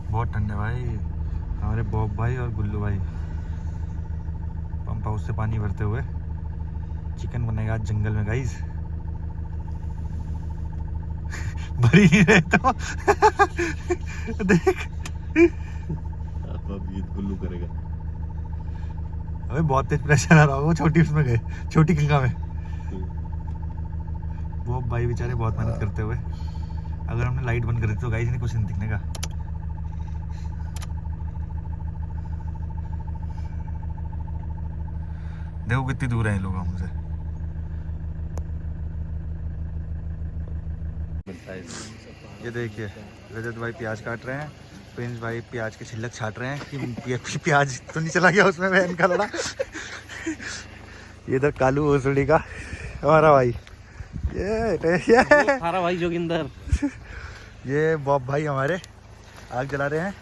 बहुत ठंड है भाई। हमारे बॉब भाई और गुल्लू भाई पंप हाउस से पानी भरते हुए चिकन बनेगा आज जंगल में गाइस। भर ही नहीं रहे तो देख अब ये गुल्लू करेगा। अबे बहुत तेज प्रेशर आ रहा है। वो छोटी उसमें गए, छोटी गंगा में। बॉब भाई बेचारे बहुत मेहनत करते हुए। अगर हमने लाइट बंद कर दी तो गाइस नहीं कुछ नहीं दिखने का। देखो कितनी दूर है ये लोग हमसे। ये देखिए रजत भाई प्याज काट रहे हैं, प्रिंस भाई प्याज के छिलक छाट रहे हैं कि प्याज तो नहीं चला गया उसमें बहन का लड़ा। ये इधर कालू ओसड़ी का हमारा भाई, ये हमारा भाई जोगिंदर। ये बॉब भाई हमारे आग जला रहे हैं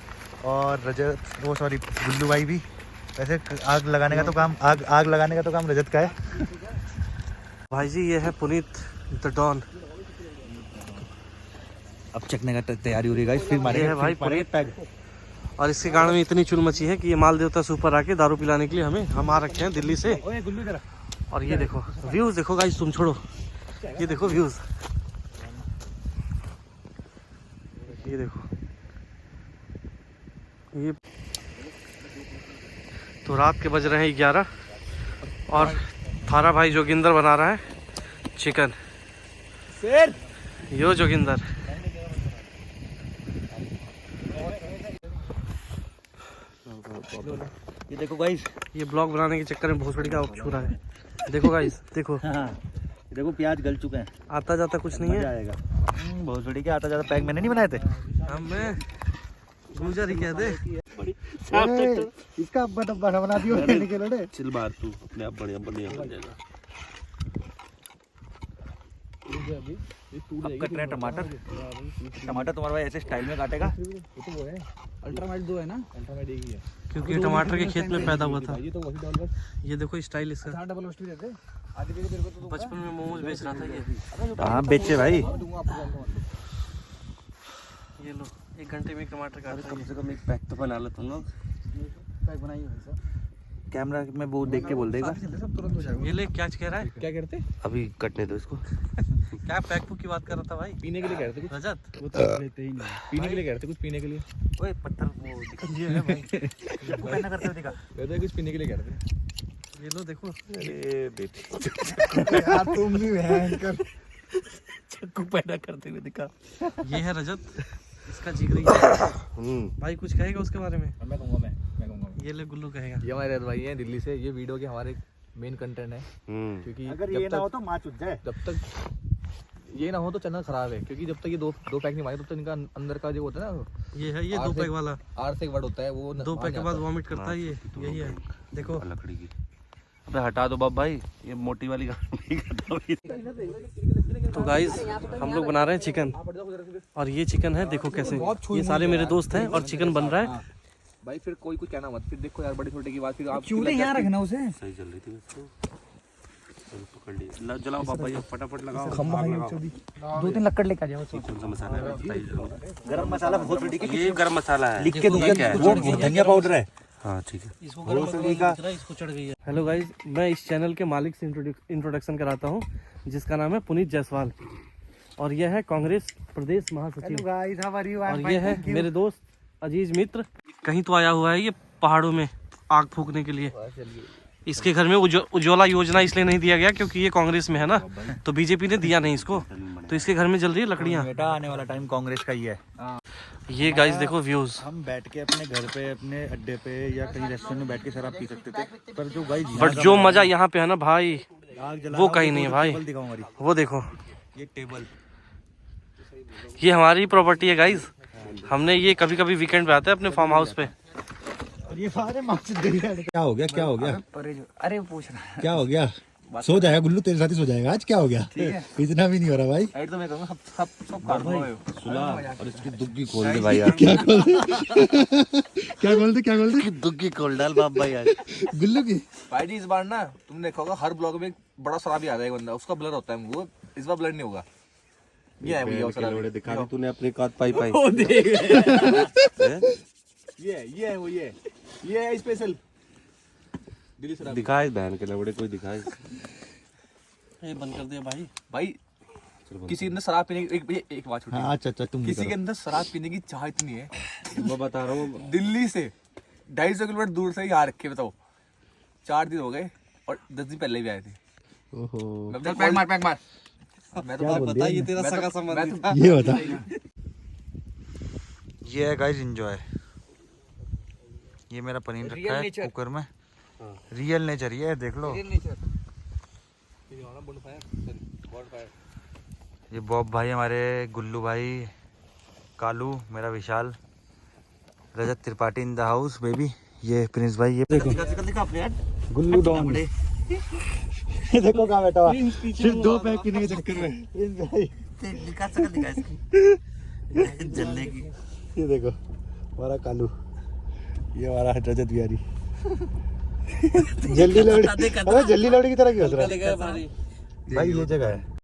और रजत वो सॉरी गुल्लू भाई भी। वैसे आग लगाने का तो काम आग लगाने का तो काम रजत का है। भाई जी ये है पुनीत द डॉन। अब चखने का तैयारी हो रही है फिर ये है भाई पुनीत पैग। और इसके गांव में इतनी चुल मची है कि ये माल देवता से ऊपर आके दारू पिलाने के लिए हम आ रखे हैं दिल्ली से। और ये देखो व्यूज देखो गाइस, तुम छोड़ो, ये देखो व्यूज, ये देखो। ये तो रात के बज रहे हैं 11 और थारा भाई जोगिंदर बना रहा है चिकन। यो जोगिंदर। ये देखो गाइस, ये ब्लॉग बनाने के चक्कर में भोसड़ी का छू रहा है। देखो गाइस देखो। हाँ देखो प्याज गल चुके हैं। आता जाता कुछ नहीं है। आएगा भोसड़ी के आता जाता पैग मैंने नहीं बनाए थे। हमें गुजर ही कह दे। इसका बड़ा बना दियो के लड़े। चिल बात तू अपने आप बढ़िया बढ़िया बन जाएगा। अब कट रहे हैं टमाटर। टमाटर तुम्हारा भाई ऐसे स्टाइल में काटेगा। अल्ट्रामाइट 2 है ना, अल्ट्रामाइट एक ही है क्योंकि ये टमाटर के खेत में पैदा हुआ था। ये तो वही डॉलर ये देखो स्टाइल इसका। 60 डबल रोस्ट भी देते आधे के तेरे को तो बचपन में मोमोज बेच रहा था ये। हाँ बेचे भाई। दूंगा आपको। ये लो 1 घंटे में एक टमाटर काटता कम है। से कम एक पैक तो बना लो तुम लोग। पैक बनाइए भाई साहब, कैमरा में वो देख के बोल देगा। सब तुरंत हो जाएगा। ये ले क्या कह रहा है? क्या कहते अभी कटने दो इसको। क्या पैक की बात कर रहा था भाई? पीने के लिए कह रहे थे कुछ, रजत वो तो लेते ही नहीं। पीने के लिए कह रहे थे कुछ, पीने के लिए ओए पत्थर वो दिखा ये है भाई। इसको पहना करते हुए दिखा। कहते हैं कुछ पीने के लिए कह रहे थे। ये लो देखो। अरे बेटी यार तुम भी भयंकर चक्कू पैदा करते हुए दिखा। ये है रजत, इसका जिगरी है। भाई कुछ कहेगा उसके बारे में? मैं कहूँगा मैं कहूँगा ये ले गुल्लू कहेगा। ये हमारे भाई हैं दिल्ली से। ये वीडियो के हमारे मेन कंटेंट है, क्योंकि अगर जब ये ना हो तक तो माँ चुद जाए। जब तक ये ना हो तो चैनल खराब है, क्योंकि जब तक ये दो पैक नहीं मारे तब तक इनका अंदर का जो होता है ना, ये है ये 2 पैक वाला। आर से एक वर्ड होता है वो 2 पैक के बाद वॉमिट करता है ये। यही है देखो। लकड़ी की। अबे हटा दो बाप भाई, ये मोटी वाली गाड़ी तो गाइस हम लोग बना रहे हैं चिकन। और ये चिकन है देखो कैसे। ये सारे मेरे दोस्त हैं और चिकन बन रहा है। भाई फिर कोई कुछ कहना मत, फिर देखो यार बड़ी छोटे की बात, फिर आप क्यों यहाँ रखना उसे। सही चल रही थी इसको। चलो पकड़ ली। जलाओ पापा ये फटाफट लगाओ। 2-3 लकड़ लेके आ जाओ। कौन सा मसाला है बताइए। गरम मसाला बहुत बड़ी के ये गरम मसाला है। लिख के दूंगा। वो धनिया पाउडर है। हाँ ठीक है। इसको इसको चढ़ गई है। हेलो गाइस, मैं इस चैनल के मालिक से इंट्रोडक्शन कराता हूँ, जिसका नाम है पुनीत जायसवाल। और यह है कांग्रेस प्रदेश महासचिव। और ये है मेरे दोस्त अजीज मित्र। कहीं तो आया हुआ है ये पहाड़ों में आग फूकने के लिए। इसके घर में उज्ज्वला योजना इसलिए नहीं दिया गया क्योंकि ये कांग्रेस में है ना, तो बीजेपी ने दिया नहीं इसको, तो इसके घर में जल रही है लकड़ियाँ। बेटा आने वाला टाइम कांग्रेस का ही है। ये गाइस देखो व्यूज। हम बैठ के अपने घर पे, अपने अड्डे पे या कहीं रेस्टोरेंट में बैठ के शराब पी सकते थे, पर जो गाइस बट जो मजा यहाँ पे है ना भाई, वो कहीं नहीं है भाई। दिखाओ हमारी वो देखो ये टेबल। ये हमारी प्रॉपर्टी है गाइस। हमने ये कभी कभी वीकेंड पे आते हैं अपने फार्म हाउस पे। और ये सारे क्या हो गया, क्या हो गया, अरे पूछ रहा है क्या हो गया। सो जाएगा गुल्लू, तेरे साथ ही सो जाएगा आज। क्या हो गया, इतना भी नहीं हो रहा भाई। साइड तो मैं कहूँगा सब काट दो। सुला और इसकी दुग्गी खोल दे भाई यार। क्या खोल दे क्या खोल दे, क्या खोल दे। दुग्गी खोल डाल बाप भाई यार। गुल्लू की भाई जी इस बार ना तुमने देखा होगा हर ब्लॉग में एक बड़ा शराबी आ जाएगा बंदा, उसका ब्लर होता है वो, इस बार ब्लर नहीं होगा। ये है भैया के लोड़े दिखा दी तूने अपनी काट पाई पाई। वो देख हैं? ये है वो ये है स्पेशल दिल्ली शराब। दिखाए बहन के लोड़े कोई दिखाए। ये बंद कर दिया भाई। भाई किसी के अंदर शराब पीने की एक बात छोटी, हाँ अच्छा अच्छा तुम भी किसी के करो। अंदर शराब पीने की चाह इतनी है, मैं बता रहा हूँ दिल्ली से 250 किलोमीटर दूर से यहाँ रखे। बताओ 4 दिन हो गए और 10 दिन पहले भी आए थे। ओहो मैं तो पैक मार मैं तो बता ये तेरा सगा संबंधी था। ये बता। ये है गाइस एंजॉय। ये मेरा पनीर रखा है कुकर में। रियल नेचर ये है, देख लो। ये बॉब भाई हमारे, गुल्लू भाई, कालू मेरा, Vishal, Rajat Tripathi in the house baby. ये प्रिंस भाई, ये देखो गुल्लू डॉन। ये देखो कहाँ बैठा हुआ, सिर्फ 2 पैक पीने के चक्कर में। प्रिंस भाई जलने की। ये देखो हमारा कालू, ये हमारा रजत बिहारी। जल्दी लौड़ी, अबे जल्दी लौड़ी की तरह क्यों हंस रहा है? भाई ये जगह है।